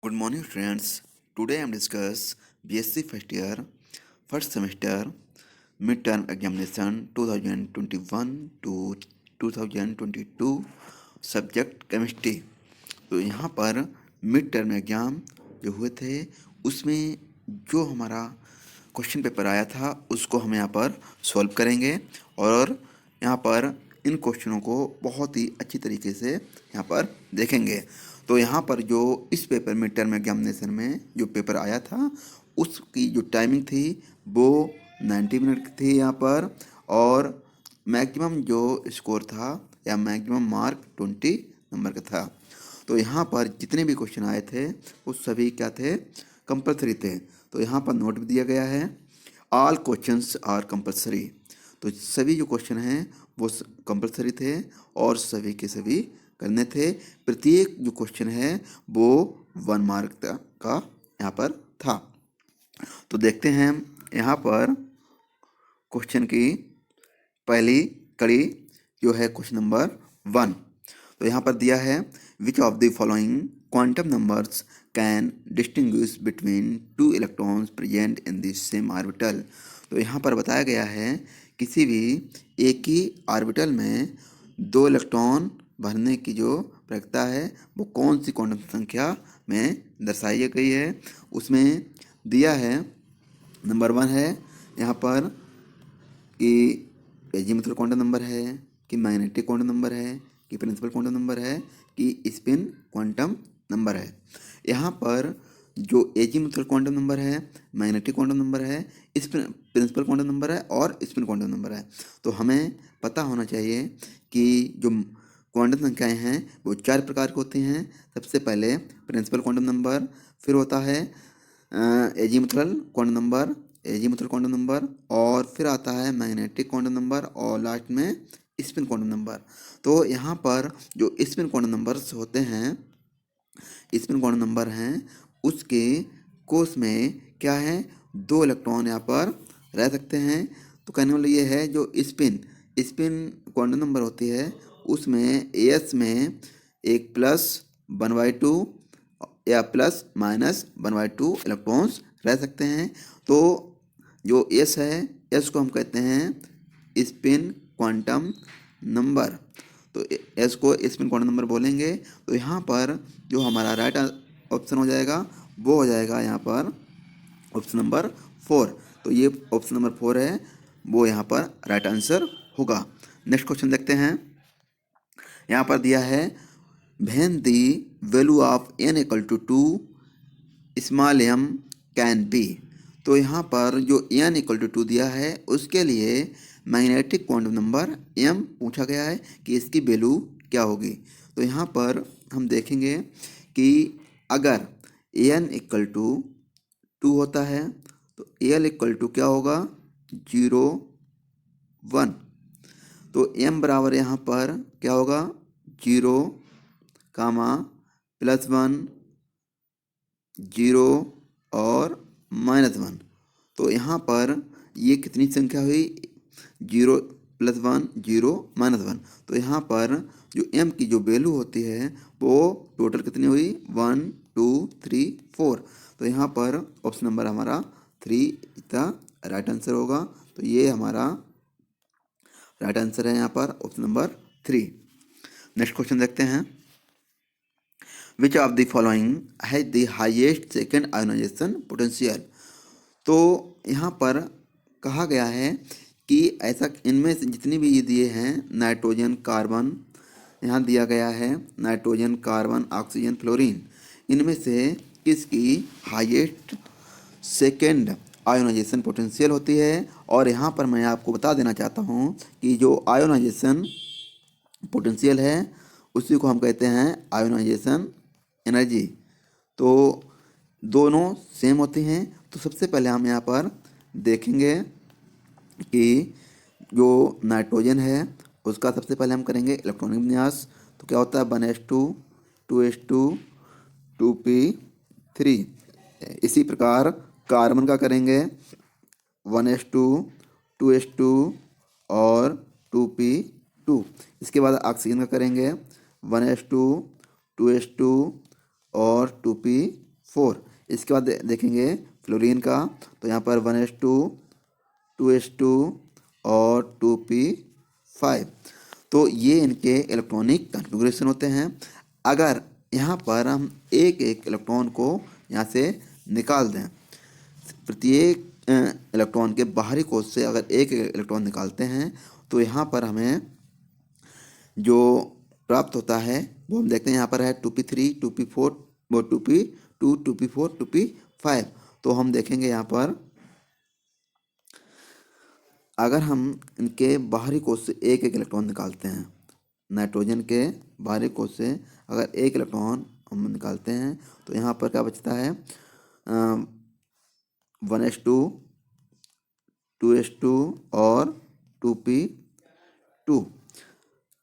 Good morning, friends. Today I am discuss BSc first year, first semester, midterm examination 2021 to 2022 subject chemistry. तो यहाँ पर mid term exam जो हुए थे उसमें जो हमारा क्वेश्चन पेपर आया था उसको हम यहाँ पर सॉल्व करेंगे और यहाँ पर इन क्वेश्चनों को बहुत ही अच्छी तरीके से यहाँ पर देखेंगे। तो यहाँ पर जो इस पेपर में टर्म एग्जामिनेशन में जो पेपर आया था उसकी जो टाइमिंग थी वो 90 मिनट की थी यहाँ पर, और मैक्सिमम जो स्कोर था या मैक्सिमम मार्क 20 नंबर का था। तो यहाँ पर जितने भी क्वेश्चन आए थे वो सभी क्या थे, कंपलसरी थे। तो यहाँ पर नोट भी दिया गया है, ऑल क्वेश्चंस आर कंपलसरी। तो सभी जो क्वेश्चन हैं वो कंपलसरी थे और सभी के सभी करने थे। प्रत्येक जो क्वेश्चन है वो 1 मार्क का यहाँ पर था। तो देखते हैं यहाँ पर क्वेश्चन की पहली कड़ी जो है क्वेश्चन नंबर 1। तो यहाँ पर दिया है विच of the following quantum numbers can distinguish between two electrons present in the same orbital. तो यहाँ पर बताया गया है किसी भी एक ही ऑर्बिटल में दो इलेक्ट्रॉन भरने की जो प्रक्रिया है वो कौन सी क्वांटम संख्या में दर्शाई गई है। उसमें दिया है नंबर 1 है यहाँ पर कि एजीमुथल क्वांटम नंबर है, कि मैग्नेटिक क्वांटम नंबर है, कि प्रिंसिपल क्वांटम नंबर है, कि स्पिन क्वांटम नंबर है। यहाँ पर जो एजीमुथल क्वांटम नंबर है, मैग्नेटिक क्वांटम नंबर है, प्रिंसिपल क्वांटम नंबर है और स्पिन क्वांटम नंबर है। तो हमें पता होना चाहिए कि जो क्वांटम संख्याएं हैं वो 4 प्रकार की होती हैं। सबसे पहले प्रिंसिपल क्वांटम नंबर, फिर होता है एजीमुथल क्वांटम नंबर और फिर आता है मैग्नेटिक क्वांटम नंबर और लास्ट में स्पिन क्वांटम नंबर। तो यहाँ पर जो स्पिन क्वांटम नंबर्स होते हैं, स्पिन क्वांटम नंबर हैं, उसके कोष में क्या है, 2 इलेक्ट्रॉन यहाँ पर रह सकते हैं। तो कहने वाला ये है जो स्पिन स्पिन क्वांटम नंबर होती है उसमें एस में एक प्लस 1/2 या प्लस माइनस 1/2 इलेक्ट्रॉन्स रह सकते हैं। तो जो एस है, एस को हम कहते हैं स्पिन क्वांटम नंबर। तो एस को स्पिन क्वांटम नंबर बोलेंगे। तो यहाँ पर जो हमारा राइट ऑप्शन हो जाएगा वो हो जाएगा यहाँ पर ऑप्शन नंबर 4। तो ये ऑप्शन नंबर 4 है, वो यहाँ पर राइट आंसर होगा। नेक्स्ट क्वेश्चन देखते हैं। यहाँ पर दिया है when the value of n equal to 2 small m can be. तो यहाँ पर जो n इक्वल टू 2 दिया है उसके लिए मैग्नेटिक क्वांटम नंबर m पूछा गया है कि इसकी वैल्यू क्या होगी। तो यहाँ पर हम देखेंगे कि अगर n इक्वल टू 2 होता है तो l इक्वल टू क्या होगा, 0 1। तो m बराबर यहाँ पर क्या होगा, 0 कामा +1 0 और -1। तो यहाँ पर ये कितनी संख्या हुई, 0 +1 0 -1। तो यहाँ पर जो m की जो वैल्यू होती है वो टोटल कितनी हुई, 1 2 3 4। तो यहाँ पर ऑप्शन नंबर हमारा 3 इसका राइट आंसर होगा। तो ये हमारा राइट आंसर है यहाँ पर ऑप्शन नंबर 3। नेक्स्ट क्वेश्चन देखते हैं। विच of the following has the highest second ionization potential. तो यहाँ पर कहा गया है कि ऐसा इनमें से जितनी भी ये दिए हैं नाइट्रोजन कार्बन, यहाँ दिया गया है नाइट्रोजन कार्बन ऑक्सीजन फ्लोरीन, इनमें से किसकी हाईएस्ट सेकेंड आयोनाइजेशन पोटेंशियल होती है। और यहाँ पर मैं आपको बता देना चाहता हूँ कि जो आयोनाइजेशन पोटेंशियल है उसी को हम कहते हैं आयोनाइजेशन एनर्जी। तो दोनों सेम होती हैं। तो सबसे पहले हम यहाँ पर देखेंगे कि जो नाइट्रोजन है उसका सबसे पहले हम करेंगे इलेक्ट्रॉनिक विन्यास। तो क्या होता है 1s2 2s2 2p3। इसी प्रकार कार्बन का करेंगे 1s2 2s2 और 2p2। इसके बाद ऑक्सीजन का करेंगे 1s2 2s2 और 2p3। 4। इसके बाद देखेंगे फ्लोरीन का, तो यहाँ पर 1s2, 2s2 और 2p5। तो ये इनके इलेक्ट्रॉनिक कॉन्फ़िगरेशन होते हैं। अगर यहाँ पर हम एक एक इलेक्ट्रॉन को यहाँ से निकाल दें, प्रत्येक इलेक्ट्रॉन के बाहरी कोश से अगर एक एक इलेक्ट्रॉन निकालते हैं तो यहाँ पर हमें जो प्राप्त होता है वो हम देखते हैं। यहाँ पर है 2p3, 2p4, वो 2p2, 2p4, 2p5। तो हम देखेंगे यहाँ पर अगर हम इनके बाहरी कोश से एक एक इलेक्ट्रॉन निकालते हैं, नाइट्रोजन के बाहरी कोश से अगर एक इलेक्ट्रॉन हम निकालते हैं तो यहाँ पर क्या बचता है, 1s2, 2s2 और 2p2।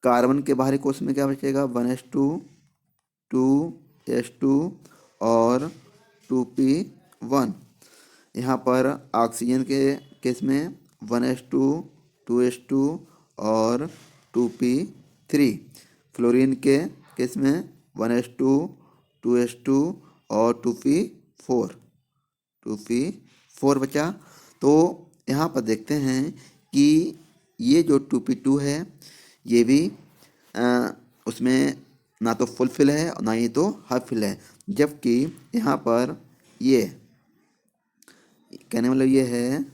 कार्बन के बाहरी कोश में क्या बचेगा, 1s2, 2s2 और 2p1। यहाँ पर ऑक्सीजन के केस में 1s2, 2s2 और 2p3। फ्लोरीन के केस में 1s2, 2s2 और 2p4, 2p4 बचा। तो यहाँ पर देखते हैं कि ये जो 2p2 है ये भी उसमें ना तो फुल फिल है और ना ही तो हाफ फिल है, जबकि यहाँ पर ये कहने मतलब ये है,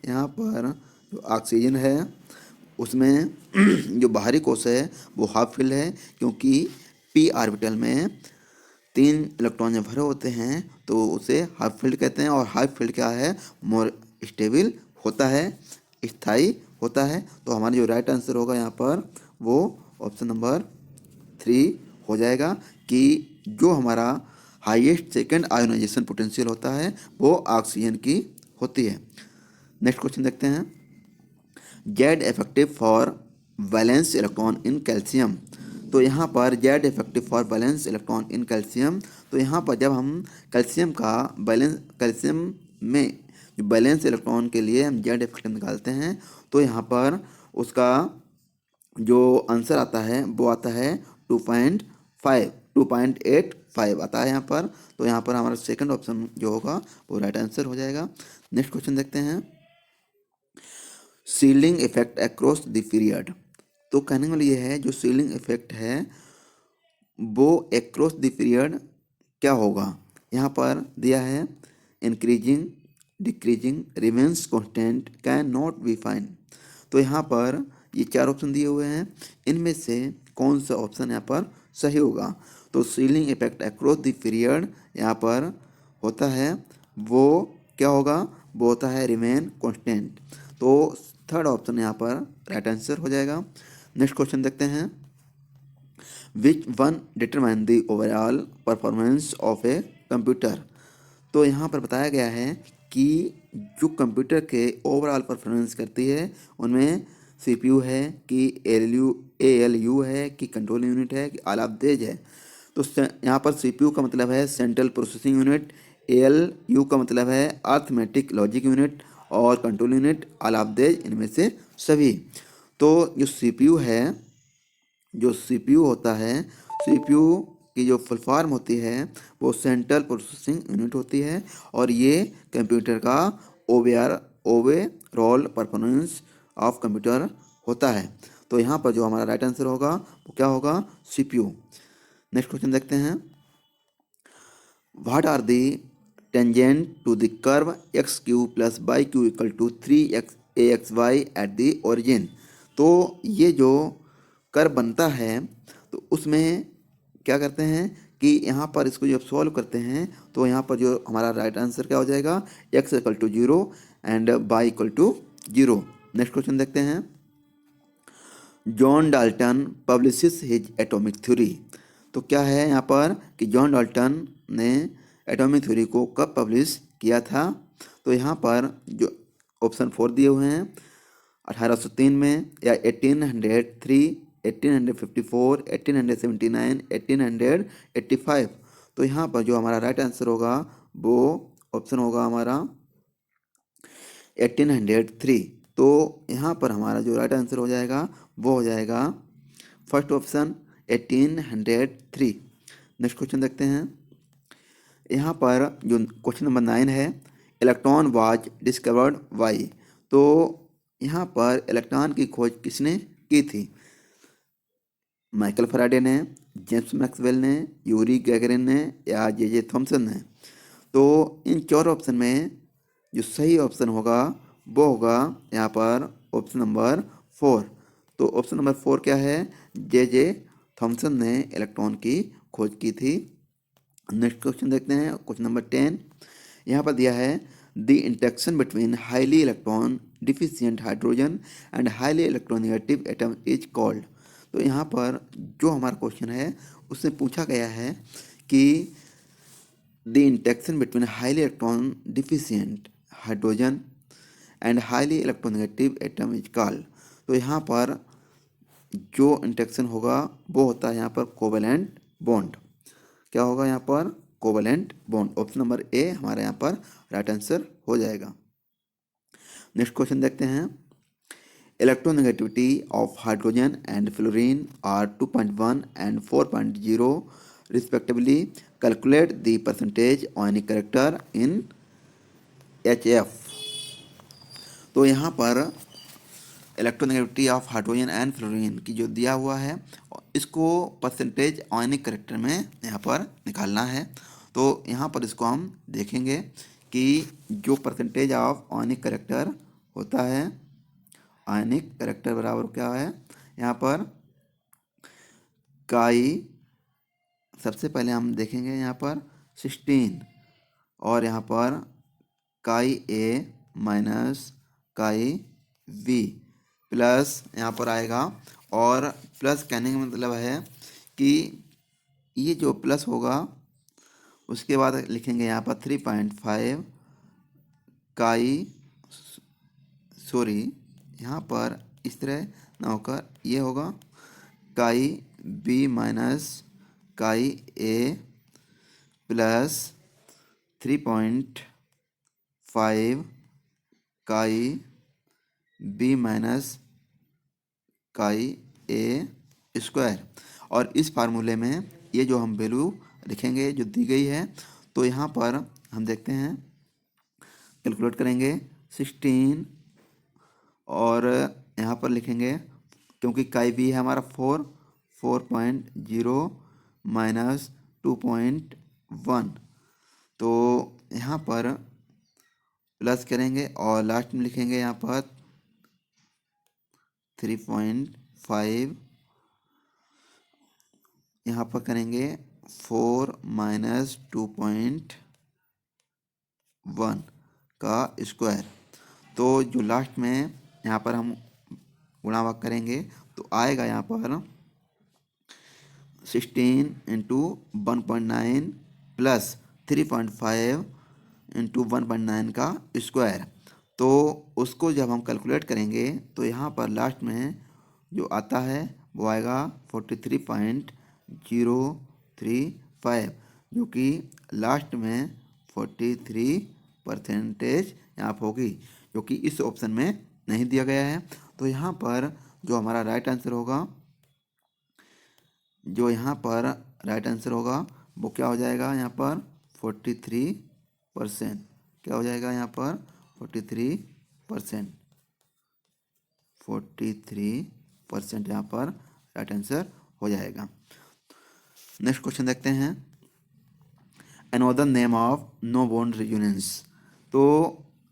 यहाँ पर जो ऑक्सीजन है उसमें जो बाहरी कोश है वो हाफ फिल है, क्योंकि p ऑर्बिटल में 3 इलेक्ट्रॉन जब भरे होते हैं तो उसे हाफ फील्ड कहते हैं। और हाफ फील्ड क्या है, मोर स्टेबल होता है, स्थायी होता है। तो हमारा जो राइट आंसर होगा यहाँ पर वो ऑप्शन नंबर 3 हो जाएगा कि जो हमारा हाईएस्ट सेकेंड आयोनाइजेशन पोटेंशियल होता है वो ऑक्सीजन की होती है। नेक्स्ट क्वेश्चन देखते हैं, Z effective for valence electron in calcium. तो यहाँ पर Z effective for balance electron in calcium. तो यहाँ पर जब हम कैल्शियम का बैलेंस, कैल्शियम में जो बैलेंस इलेक्ट्रॉन के लिए हम जेड इफेक्टिव निकालते हैं तो यहाँ पर उसका जो आंसर आता है वो आता है 2.5, 2.85 आता है यहाँ पर। तो यहाँ पर हमारा सेकंड ऑप्शन जो होगा वो राइट आंसर हो जाएगा। नेक्स्ट क्वेश्चन देखते हैं, ceiling effect across the period. तो कहने वाला ये है जो सीलिंग इफेक्ट है वो अक्रॉस द पीरियड क्या होगा। यहाँ पर दिया है increasing, decreasing, remains constant, can not be find. तो यहाँ पर ये 4 ऑप्शन दिए हुए हैं, इनमें से कौन सा ऑप्शन यहाँ पर सही होगा। तो ceiling effect across the period यहाँ पर होता है वो क्या होगा, वो होता है रिमेन कॉन्स्टेंट। तो थर्ड ऑप्शन यहाँ पर राइट आंसर हो जाएगा। नेक्स्ट क्वेश्चन देखते हैं, which one determine the overall performance of a computer. तो यहाँ पर बताया गया है कि जो कंप्यूटर के ओवरऑल परफॉर्मेंस करती है उनमें सीपीयू है कि एएलयू है कि कंट्रोल यूनिट है कि आलापदेज है। तो यहाँ पर सीपीयू का मतलब है सेंट्रल प्रोसेसिंग यूनिट, एएलयू का मतलब है अर्थमेटिक लॉजिक यूनिट और कंट्रोल यूनिट आलापदेज, इनमें से सभी। तो जो सीपीयू है, जो सीपीयू होता है, सीपीयू की जो फुल फॉर्म होती है वो सेंट्रल प्रोसेसिंग यूनिट होती है और ये कंप्यूटर का ओवरऑल परफॉर्मेंस ऑफ कंप्यूटर होता है। तो यहाँ पर जो हमारा राइट आंसर होगा वो क्या होगा, सीपीयू। नेक्स्ट क्वेश्चन देखते हैं, what are the tangent to the curve x cube plus y cube equal to 3axy at the origin. तो ये जो कर्व बनता है तो उसमें क्या करते हैं कि यहाँ पर इसको जब सॉल्व करते हैं तो यहाँ पर जो हमारा राइट आंसर क्या हो जाएगा, x equal to 0 and y equal to 0। Next question देखते हैं, John Dalton publishes his atomic theory. तो क्या है यहाँ पर कि जॉन डाल्टन ने एटॉमिक थ्योरी को कब पब्लिश किया था। तो यहाँ पर जो ऑप्शन 4 दिए हुए हैं, 1803 में या 1803, 1854, 1879, 1885। तो यहाँ पर जो हमारा राइट आंसर होगा वो ऑप्शन होगा हमारा 1803। तो यहाँ पर हमारा जो राइट आंसर हो जाएगा वो हो जाएगा फर्स्ट ऑप्शन 1803। नेक्स्ट क्वेश्चन देखते हैं, यहाँ पर जो क्वेश्चन नंबर 9 है, इलेक्ट्रॉन वाज डिस्कवर्ड बाय। तो यहाँ पर इलेक्ट्रॉन की खोज किसने की थी? माइकल फैराडे ने, जेम्स मैक्सवेल ने, यूरी गैगरिन ने या जे थॉमसन ने। तो इन चार ऑप्शन में जो सही ऑप्शन होगा वो होगा यहाँ पर ऑप्शन नंबर 4। तो ऑप्शन नंबर 4 क्या है? जे थॉमसन ने इलेक्ट्रॉन की खोज की थी। नेक्स्ट क्वेश्चन देखते हैं, क्वेश्चन नंबर 10। यहाँ पर दिया है the interaction between highly electron deficient hydrogen and highly electronegative atom is called. तो यहाँ पर जो हमारा क्वेश्चन है उससे पूछा गया है कि the interaction between highly electron deficient hydrogen and highly electronegative atom is called. तो यहाँ पर जो इंटरेक्शन होगा वो होता है यहाँ पर कोवेलेंट बॉन्ड। क्या होगा यहाँ पर? Covalent bond. Option number A हमारे यहाँ पर राइट आंसर हो जाएगा। नेक्स्ट क्वेश्चन देखते हैं, electronegativity of hydrogen and fluorine are 2.1 and 4.0 respectively. Calculate the percentage ionic character in HF। तो यहाँ पर electronegativity of hydrogen and fluorine की जो दिया हुआ है इसको परसेंटेज आयनिक करेक्टर में यहाँ पर निकालना है। तो यहाँ पर इसको हम देखेंगे कि जो परसेंटेज ऑफ आयनिक करेक्टर होता है, आयनिक करेक्टर बराबर क्या है यहाँ पर काई। सबसे पहले हम देखेंगे यहाँ पर 16 और यहाँ पर काई ए माइनस काई वी प्लस यहाँ पर आएगा। और प्लस कहने का मतलब है कि ये जो प्लस होगा उसके बाद लिखेंगे यहाँ पर 3.5 काई, सॉरी यहाँ पर इस तरह ना होकर ये होगा काई बी माइनस काई ए प्लस 3.5 काई बी माइनस काई ए स्क्वायर। और इस फार्मूले में ये जो हम वैल्यू लिखेंगे जो दी गई है, तो यहाँ पर हम देखते हैं कैलकुलेट करेंगे 16 और यहाँ पर लिखेंगे क्योंकि काई बी है हमारा 4.0 माइनस 2.1। तो यहाँ पर प्लस करेंगे और लास्ट में लिखेंगे यहाँ पर 3.5, यहाँ पर करेंगे 4 माइनस 2.1 का स्क्वायर। तो जो लास्ट में यहाँ पर हम गुणा भाग करेंगे तो आएगा यहाँ पर 16 इंटू 1.9 प्लस 3.5 इंटू 1.9 का स्क्वायर। तो उसको जब हम कैलकुलेट करेंगे तो यहाँ पर लास्ट में जो आता है वो आएगा 43.035, जो कि लास्ट में 43% यहाँ पर होगी, जो कि इस ऑप्शन में नहीं दिया गया है। तो यहाँ पर जो हमारा राइट आंसर होगा, जो यहाँ पर राइट आंसर होगा वो क्या हो जाएगा यहाँ पर 43%। क्या हो जाएगा यहाँ पर 43%, 43% यहाँ पर राइट आंसर हो जाएगा। नेक्स्ट क्वेश्चन देखते हैं, another name of no bond resonance. तो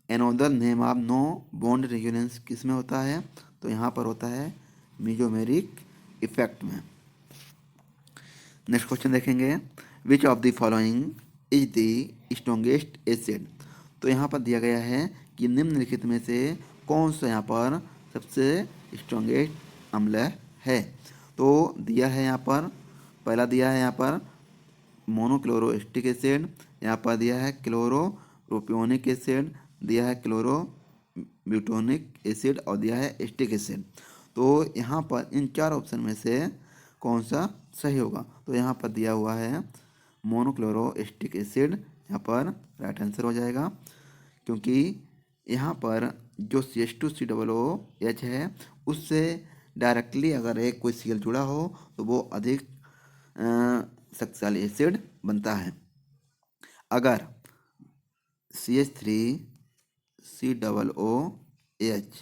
another name of no bond resonance किस में होता है? तो यहाँ पर होता है मेसोमेरिक इफेक्ट में। नेक्स्ट क्वेश्चन देखेंगे, which of the following is the strongest acid. तो यहाँ पर दिया गया है कि निम्नलिखित में से कौन सा यहाँ पर सबसे स्ट्रॉन्गेस्ट अम्ल है। तो दिया है यहाँ पर, पहला दिया है यहाँ पर मोनोक्लोरोएस्टिक एसिड, यहाँ पर दिया है क्लोरोप्रोपियोनिक एसिड, दिया है क्लोरो ब्यूटोनिक एसिड और दिया है एस्टिक एसिड। तो यहाँ पर इन चार ऑप्शन में से कौन सा सही होगा? तो यहाँ पर दिया हुआ है मोनोक्लोरोएस्टिक एसिड, यहाँ पर राइट आंसर हो जाएगा, क्योंकि यहाँ पर जो CH2COOH है उससे डायरेक्टली अगर एक कोई Cl जुड़ा हो तो वो अधिक शक्तिशाली एसिड बनता है। अगर CH3COOH,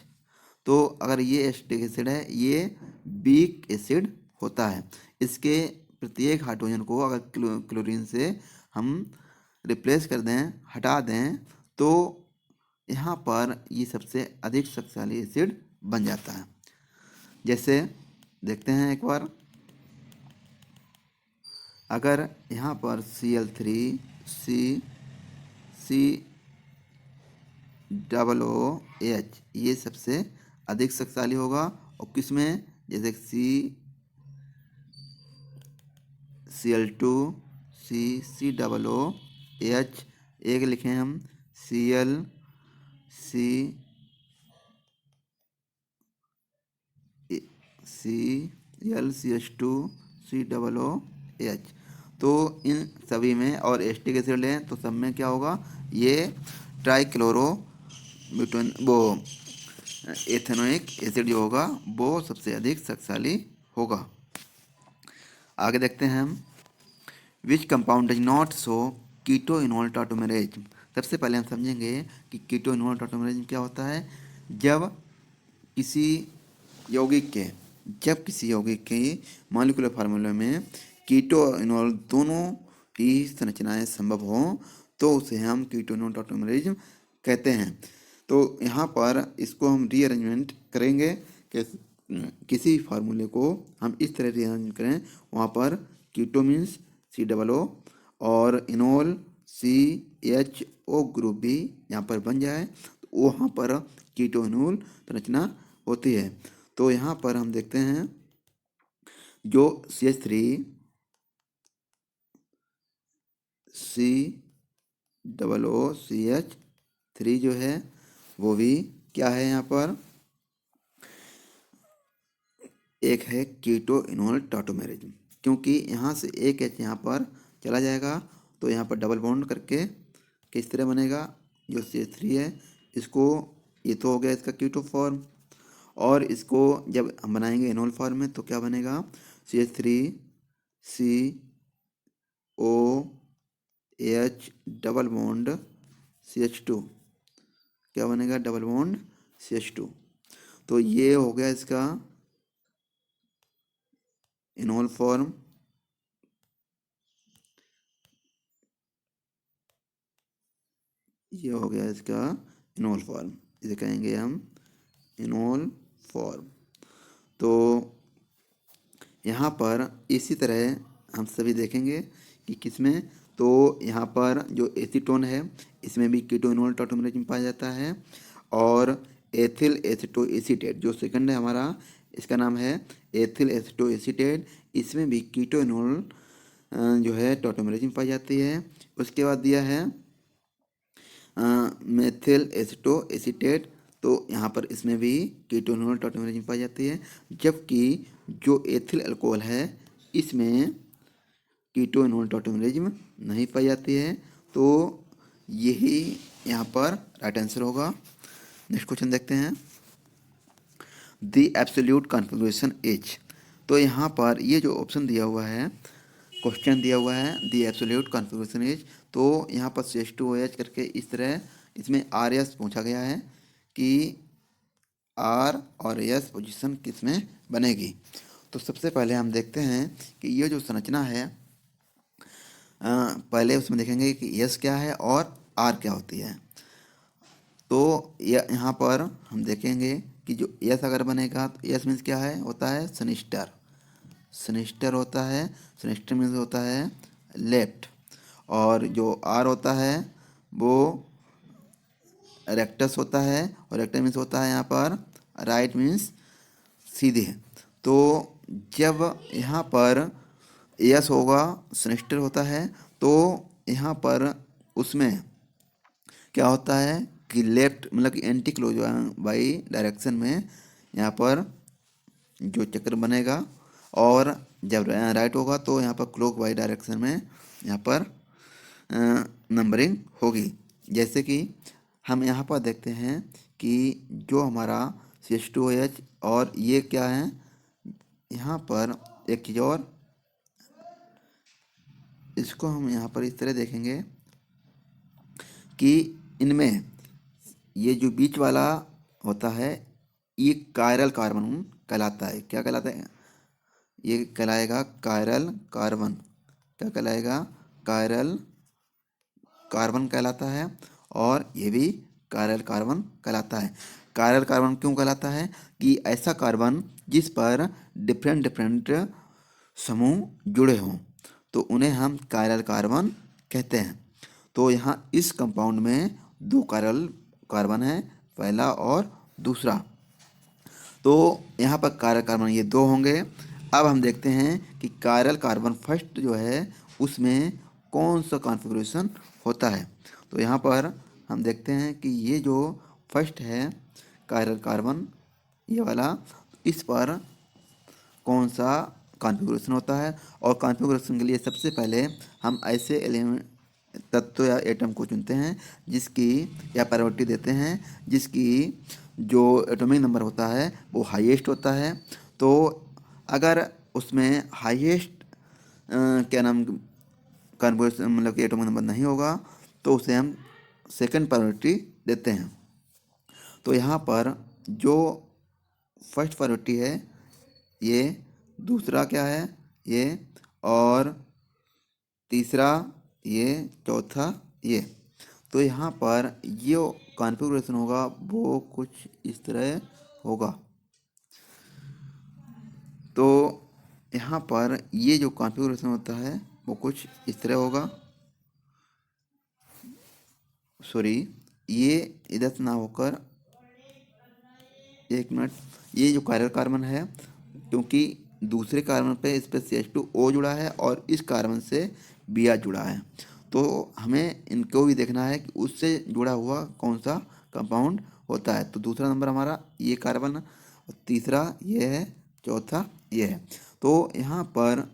तो अगर ये एसिटिक एसिड है, ये वीक एसिड होता है। इसके प्रत्येक हाइड्रोजन को अगर क्लोरीन से हम रिप्लेस कर दें, हटा दें, तो यहाँ पर ये सबसे अधिक शक्तिशाली एसिड बन जाता है। जैसे देखते हैं एक बार, अगर यहाँ पर CL3COOH ये सबसे अधिक शक्तिशाली होगा। और किसमें, जैसे CL2COOH, एक लिखें हम CLCH2COOH, तो इन सभी में, और एसिटिक एसिड लें तो सब में क्या होगा, ये ट्राइक्लोरो ब्यूटेन वो एथेनोइक एसिड जो होगा वो सबसे अधिक शक्तिशाली होगा। आगे देखते हैं हम, which compound does not show keto enol tautomerism. सबसे पहले हम समझेंगे कि कीटो इनोल टॉटोमेरेज क्या होता है। जब किसी यौगिक के मॉलिक्यूलर फार्मूले में कीटो इनोल दोनों ही संरचनाएं संभव हों तो उसे हम कीटो इनोल टॉटोमेरेज कहते हैं। तो यहाँ पर इसको हम रीअरेंजमेंट करेंगे कि किसी फार्मूले को हम इस तरह रीअरेंज करें, वहाँ पर कीटो मीन्स COO और इनोल CHO ग्रुप भी यहाँ पर बन जाए, तो वहाँ पर कीटो इनोल संरचना होती है। तो यहाँ पर हम देखते हैं, जो CH3COOCH3 जो है वो भी क्या है, यहाँ पर एक है कीटो इनोल टॉटोमेरेज। क्योंकि यहाँ से एक H यहाँ पर चला जाएगा, तो यहाँ पर डबल बॉन्ड करके किस तरह बनेगा, जो CH3 है इसको, ये तो हो गया इसका कीटो फॉर्म, और इसको जब हम बनाएंगे इनोल फॉर्म में तो क्या बनेगा, CH3COH डबल बॉन्ड CH2, क्या बनेगा, डबल बॉन्ड CH2। तो ये हो गया इसका इनोल फॉर्म। ये हो गया इसका इनोल फॉर्म, इसे कहेंगे हम इनोल फॉर्म। तो यहाँ पर इसी तरह हम सभी देखेंगे कि किसमें, तो यहाँ पर जो एसीटोन है इसमें भी कीटो इनोल टॉटोमेरेज पाया जाता है। और एथिल एसीटो एसीटेट जो सेकंड है हमारा, इसका नाम है एथिल एसीटो एसीटेट, इसमें भी कीटो इनोल जो है टॉटोमेरेज पाई जाती है। उसके बाद दिया है मेथिल एसीटो एसीटेट, तो यहाँ पर इसमें भी कीटो इनोल टॉटोमेरेज पाई जाती है। जबकि जो एथिल अल्कोहल है इसमें कीटो इनोल टॉटोमेरेज नहीं पाई जाती है। तो यही यहाँ पर राइट आंसर होगा। नेक्स्ट क्वेश्चन देखते हैं, द एब्सोल्यूट कॉन्फ़िगरेशन इज। तो यहाँ पर ये जो ऑप्शन दिया हुआ है, क्वेश्चन दिया हुआ है द एब्सोल्यूट कॉन्फ़िगरेशन इज, तो यहाँ पर CH2OH करके इस तरह इसमें RS पूछा गया है कि R और S पोजीशन किस में बनेगी। तो सबसे पहले हम देखते हैं कि ये जो संरचना है, पहले उसमें देखेंगे कि S क्या है और R क्या होती है। तो यहाँ पर हम देखेंगे कि जो S अगर बनेगा तो S मीन्स क्या है, होता है सनिस्टर, सनिस्टर होता है, सनिस्टर मीन्स होता है लेफ्ट। और जो R होता है वो रेक्टस होता है, और रेक्टस मीन्स होता है यहाँ पर राइट मीन्स सीधे। तो जब यहाँ पर यस होगा, सनिस्टर होता है, तो यहाँ पर उसमें क्या होता है कि लेफ्ट मतलब कि एंटी क्लॉक वाई डायरेक्शन में यहाँ पर जो चक्र बनेगा, और जब राइट होगा तो यहाँ पर क्लॉक वाई डायरेक्शन में यहाँ पर नंबरिंग होगी। जैसे कि हम यहाँ पर देखते हैं कि जो हमारा CH2OH और ये क्या है, यहाँ पर एक चीज़ और, इसको हम यहाँ पर इस तरह देखेंगे कि इनमें ये जो बीच वाला होता है ये कायरल कार्बन कहलाता है। क्या कहलाता है? ये कहलाएगा कायरल कार्बन। क्या कहलाएगा? कायरल कार्बन कहलाता है। और ये भी कायरल कार्बन कहलाता है। कायरल कार्बन क्यों कहलाता है? कि ऐसा कार्बन जिस पर डिफरेंट डिफरेंट समूह जुड़े हों तो उन्हें हम कायरल कार्बन कहते हैं। तो यहाँ इस कंपाउंड में दो कायरल कार्बन है, पहला और दूसरा। तो यहाँ पर कायरल कार्बन ये दो होंगे। अब हम देखते हैं कि कायरल कार्बन फर्स्ट जो है उसमें कौन सा कॉन्फ़िगरेशन होता है। तो यहाँ पर हम देखते हैं कि ये जो फर्स्ट है कायरल कार्बन ये वाला, इस पर कौन सा कॉन्फ़िगरेशन होता है। और कॉन्फ़िगरेशन के लिए सबसे पहले हम ऐसे एलिमेंट तत्व या एटम को चुनते हैं जिसकी या प्रायोरिटी देते हैं जिसकी जो एटॉमिक नंबर होता है वो हाईएस्ट होता है। तो अगर उसमें हाईएस्ट क्या नाम कॉन्फ़िगरेशन मतलब कि एटॉमिक नंबर नहीं होगा तो उसे हम सेकंड प्रायोरिटी देते हैं। तो यहाँ पर जो फर्स्ट प्रायोरिटी है ये, दूसरा क्या है ये, और तीसरा ये, चौथा ये। तो यहाँ पर ये कॉन्फ़िगरेशन होगा वो कुछ इस तरह होगा। तो यहाँ पर ये जो कॉन्फ़िगरेशन होता है वो कुछ इस तरह होगा। सॉरी, ये इधर से ना होकर, एक मिनट, ये जो कायरल कार्बन है क्योंकि दूसरे कार्बन पे इस पर CH2O जुड़ा है और इस कार्बन से Br जुड़ा है तो हमें इनको भी देखना है कि उससे जुड़ा हुआ कौन सा कंपाउंड होता है। तो दूसरा नंबर हमारा ये कार्बन, तीसरा ये है, चौथा ये है। तो यहाँ पर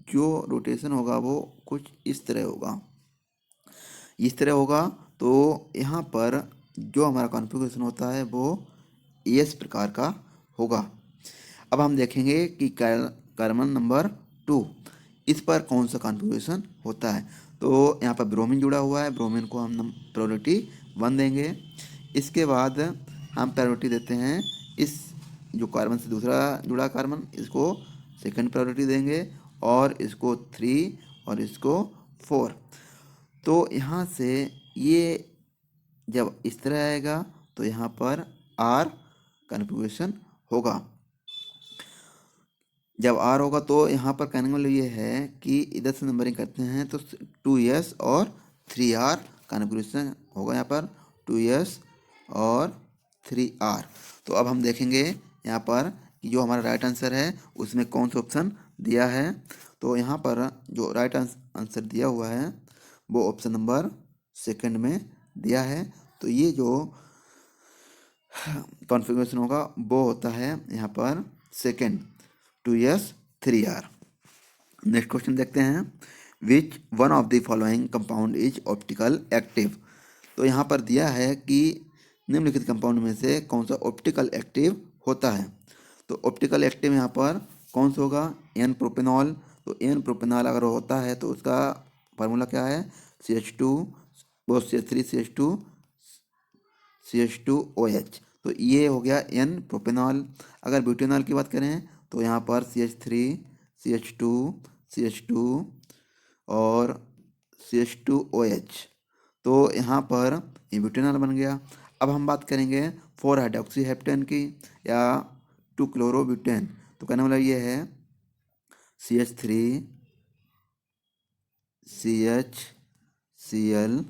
जो रोटेशन होगा वो कुछ इस तरह होगा, इस तरह होगा। तो यहाँ पर जो हमारा कॉन्फ़िगरेशन होता है वो इस प्रकार का होगा। अब हम देखेंगे कि कार्बन नंबर 2 इस पर कौन सा कॉन्फ़िगरेशन होता है। तो यहाँ पर ब्रोमीन जुड़ा हुआ है, ब्रोमीन को हम प्रायोरिटी 1 देंगे। इसके बाद हम प्रायोरिटी देते हैं इस जो कार्बन से दूसरा जुड़ा कार्बन, इसको सेकंड प्रायोरिटी देंगे, और इसको 3 और इसको 4। तो यहाँ से ये जब इस तरह आएगा तो यहाँ पर R कॉन्फ़िगरेशन होगा। जब R होगा तो यहाँ पर कहने का मतलब ये है कि इधर से नंबरिंग करते हैं तो 2s और 3r कॉन्फ़िगरेशन होगा। यहाँ पर 2s और 3r। तो अब हम देखेंगे यहाँ पर कि जो हमारा राइट आंसर है उसमें कौन सा ऑप्शन दिया है। तो यहाँ पर जो राइट आंसर दिया हुआ है वो ऑप्शन नंबर सेकंड में दिया है। तो ये जो कॉन्फ़िगरेशन होगा वो होता है यहाँ पर second, 2s 3r। Next question देखते हैं, which one of the following compound is optical active. तो यहाँ पर दिया है कि निम्नलिखित कंपाउंड में से कौन सा ऑप्टिकल एक्टिव होता है। तो ऑप्टिकल एक्टिव यहाँ पर कौन सा होगा? N propanol. तो एन प्रोपेनॉल अगर होता है तो उसका फार्मूला क्या है? CH2 वो CH3 CH2OH। तो ये हो गया एन प्रोपेनॉल। अगर ब्यूटेनॉल की बात करें तो यहाँ पर CH3 CH2 CH2 और CH2OH। तो यहाँ पर ये ब्यूटेनॉल बन गया। अब हम बात करेंगे 4 हाइड्रोक्सी हेप्टेन की या 2 क्लोरोब्यूटेन। तो कहने वाला ये है CH3 CHCl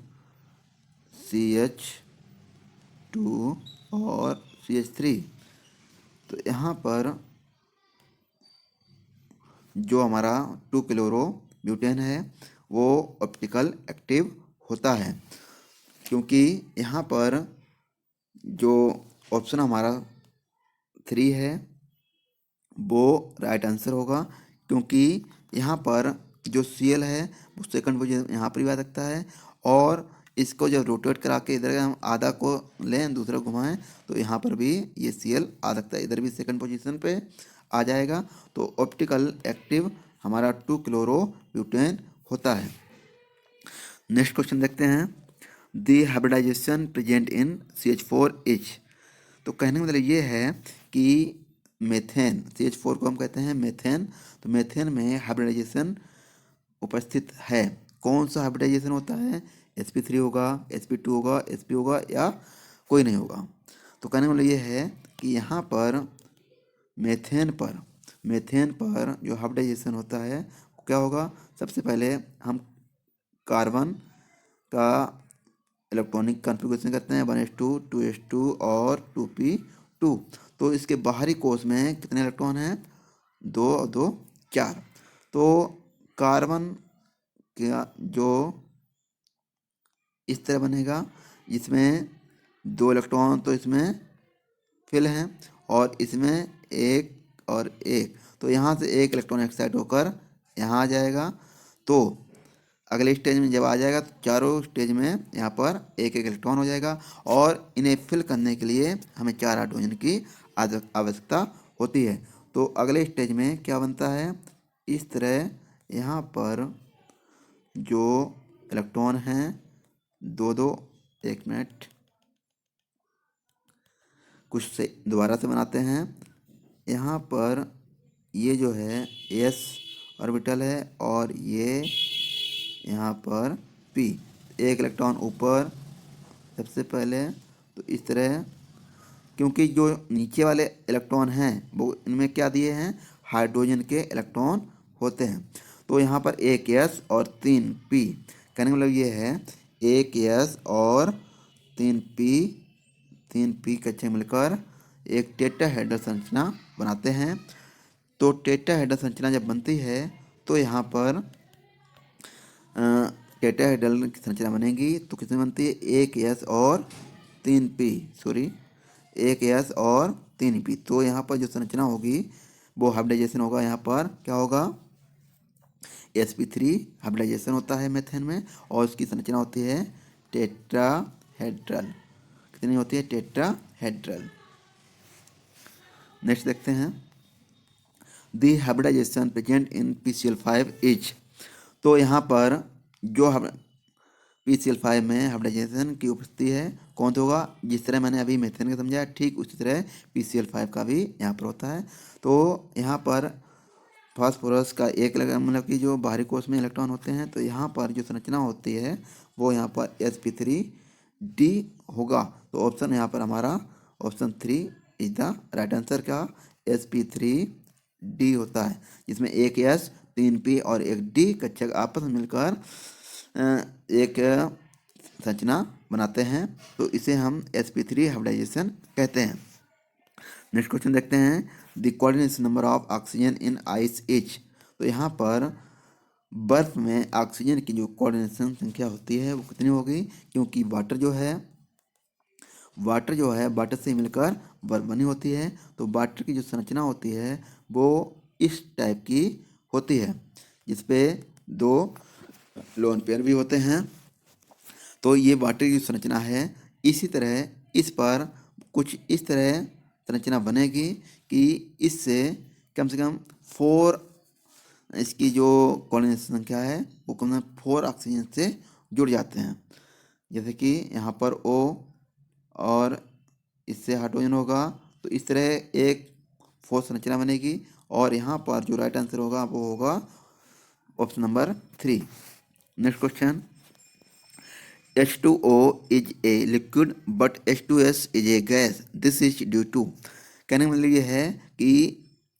CH2 और CH3। तो यहाँ पर जो हमारा 2 क्लोरोब्यूटेन है वो ऑप्टिकल एक्टिव होता है क्योंकि यहाँ पर जो ऑप्शन हमारा 3 है वो राइट आंसर होगा क्योंकि यहाँ पर जो Cl है वो सेकंड पोजीशन यहाँ पर भी आ सकता है। और इसको जब रोटेट करा के इधर हम आधा को लें दूसरा घुमाएं तो यहाँ पर भी ये Cl आ सकता है, इधर भी सेकंड पोजीशन पे आ जाएगा। तो ऑप्टिकल एक्टिव हमारा 2 क्लोरोब्यूटेन होता है। नेक्स्ट क्वेश्चन देखते हैं, the hybridisation present in CH4H। तो कहने का मतलब ये है कि मेथेन, CH4 को हम कहते हैं मेथेन, तो मेथेन में हाइब्रिडाइजेशन उपस्थित है। कौन सा हाइब्रिडाइजेशन होता है? sp3 होगा, sp2 होगा, sp होगा, या कोई नहीं होगा। तो कहने का मतलब ये है कि यहाँ पर मेथेन पर जो हाइब्रिडाइजेशन होता है क्या होगा? सबसे पहले हम कार्बन का इलेक्ट्रॉनिक कॉन्फ़िगरेशन करते हैं 1s2, 2s2 और 2p2। तो इसके बाहरी कोष में कितने इलेक्ट्रॉन हैं? 2 और 2 4। तो कार्बन का जो इस तरह बनेगा, इसमें 2 इलेक्ट्रॉन तो इसमें फिल हैं और इसमें एक और एक, तो यहाँ से एक इलेक्ट्रॉन एक्साइट होकर यहाँ आ जाएगा। तो अगले स्टेज में जब आ जाएगा तो चारों स्टेज में यहाँ पर एक एक इलेक्ट्रॉन हो जाएगा, और इन्हें फिल करने के लिए हमें 4 हाइड्रोजन की आवश्यकता होती है। तो अगले स्टेज में क्या बनता है? इस तरह यहाँ पर जो इलेक्ट्रॉन हैं दो दो, एक मिनट, कुछ से दोबारा से बनाते हैं। यहाँ पर ये जो है s ऑर्बिटल है और ये यहाँ पर p, एक इलेक्ट्रॉन ऊपर सबसे पहले, तो इस तरह, क्योंकि जो नीचे वाले इलेक्ट्रॉन हैं वो इनमें क्या दिए हैं? हाइड्रोजन के इलेक्ट्रॉन होते हैं। तो यहाँ पर एक s और 3 p, कहने का मतलब ये है एक s और 3 p कच्चे मिलकर एक टेट्राहेड्रल संरचना बनाते हैं। तो टेट्राहेड्रल संरचना जब बनती है तो यहाँ पर टेट्राहेड्रल की संरचना बनेगी तो कितनी बनती है? एक s और 3p, सॉरी, एक s और 3p। तो यहाँ पर जो संरचना होगी वो हाइब्रिडाइजेशन होगा। यहाँ पर क्या होगा? sp3 हाइब्रिडाइजेशन होता है मेथेन में, और उसकी संरचना होती है टेट्राहेड्रल। कितनी होती है? टेट्राहेड्रल। नेक्स्ट देखते हैं, the hybridisation present in PCl5H। तो यहाँ पर जो PCl5 में हाइब्रिडाइजेशन की उपस्थिति है कौन सा होगा? जिस तरह मैंने अभी मेथेन का समझाया ठीक उसी तरह PCl5 का भी यहाँ पर होता है। तो यहाँ पर फास्फोरस का एक मतलब कि जो बाहरी कोष में इलेक्ट्रॉन होते हैं, तो यहाँ पर जो संरचना होती है वो यहाँ पर sp3d होगा। तो ऑप्शन यहाँ पर हमारा option 3 is the right answer. का sp3d होता है, जिसमें एक s, 3p और एक d कक्षक आपस में मिलकर एक संरचना बनाते हैं। तो इसे हम sp3 हाइब्रिडाइजेशन कहते हैं। नेक्स्ट क्वेश्चन देखते हैं, the coordination number of oxygen in ice is. तो यहाँ पर बर्फ में ऑक्सीजन की जो कोऑर्डिनेशन संख्या होती है वो कितनी होगी? क्योंकि वाटर जो है वाटर से मिलकर बर्फ बनी होती है। तो वाटर की जो संरचना होती है वो इस टाइप की होती है, जिसपे 2 लोन पेयर भी होते हैं। तो ये वाटर की संरचना है। इसी तरह इस पर कुछ इस तरह संरचना बनेगी कि इससे कम से कम 4, इसकी जो कोऑर्डिनेशन संख्या है वो कम से कम 4 ऑक्सीजन से जुड़ जाते हैं। जैसे कि यहाँ पर O और इससे हाइड्रोजन होगा, तो इस तरह एक 4 संरचना बनेगी। और यहाँ पर जो राइट आंसर होगा वो होगा option number 3। Next question, H2O is a liquid but H2S is a gas. This is due to। कहने का मतलब ये है कि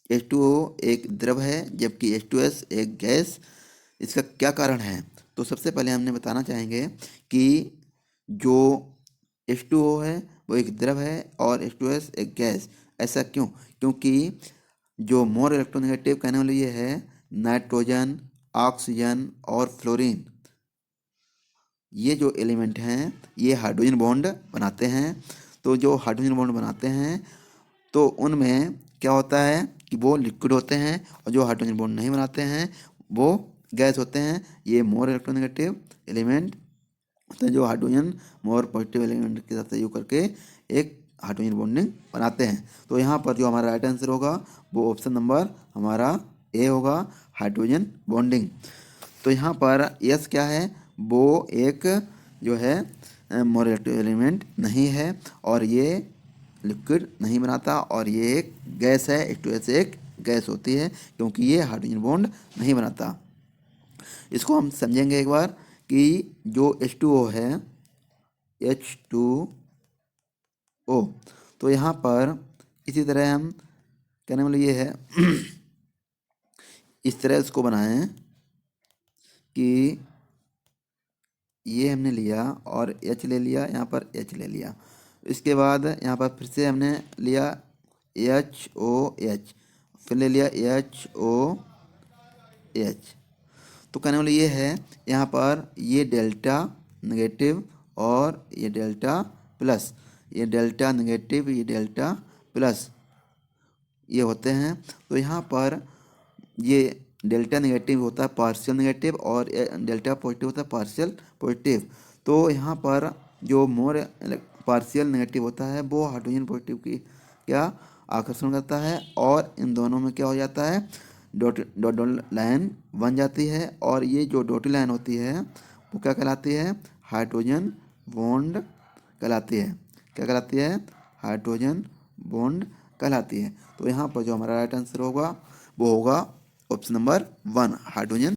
H2O एक द्रव है जबकि H2S एक गैस। इसका क्या कारण है? तो सबसे पहले हमने बताना चाहेंगे कि जो H2O है वो एक द्रव है और H2S एक गैस। ऐसा क्यों? क्योंकि जो मोर इलेक्ट्रोनेगेटिव, कहने वाला ये है नाइट्रोजन, ऑक्सीजन और फ्लोरीन, ये जो एलिमेंट हैं ये हाइड्रोजन बॉन्ड बनाते हैं। तो जो हाइड्रोजन बॉन्ड बनाते हैं तो उनमें क्या होता है कि वो लिक्विड होते हैं, और जो हाइड्रोजन बॉन्ड नहीं बनाते हैं वो गैस होते हैं। ये मोर इलेक्ट्रोनेगेटिव एलिमेंट होते हैं जो हाइड्रोजन मोर पॉजिटिव एलिमेंट के साथ यूज करके एक हाइड्रोजन बॉन्डिंग बनाते हैं। तो यहाँ पर जो हमारा राइट आंसर होगा वो ऑप्शन नंबर हमारा ए होगा, हाइड्रोजन बॉन्डिंग। तो यहाँ पर यस क्या है? वो एक जो है मोर रिएक्टिव एलिमेंट नहीं है और ये लिक्विड नहीं बनाता और ये एक गैस है। H2S एक गैस होती है क्योंकि ये हाइड्रोजन बॉन्ड नहीं बनाता। इसको हम समझेंगे एक बार कि जो H2O है, H2O, तो यहाँ पर इसी तरह हम कहने वाले ये है इस तरह इसको बनाएं कि ये हमने लिया और H ले लिया, यहाँ पर H ले लिया। इसके बाद यहाँ पर फिर से हमने लिया HOH, फिर ले लिया HOH। तो कहने वाला ये है यहाँ पर ये डेल्टा नेगेटिव और ये डेल्टा प्लस, ये डेल्टा नेगेटिव, ये डेल्टा प्लस ये होते हैं। तो यहाँ पर ये डेल्टा नेगेटिव होता है पार्शियल नेगेटिव और डेल्टा पॉजिटिव होता है पार्शियल पॉजिटिव। तो यहाँ पर जो मोर पार्शियल नेगेटिव होता है वो हाइड्रोजन पॉजिटिव की क्या आकर्षण करता है और इन दोनों में क्या हो जाता है, डॉट डॉट डॉट लाइन बन जाती है। और ये जो डॉटी लाइन होती है वो क्या कहलाती है, हाइड्रोजन बॉन्ड कहलाती है। क्या कहलाती है, हाइड्रोजन बॉन्ड कहलाती है। तो यहाँ पर जो हमारा राइट आंसर होगा वो होगा ऑप्शन नंबर 1, हाइड्रोजन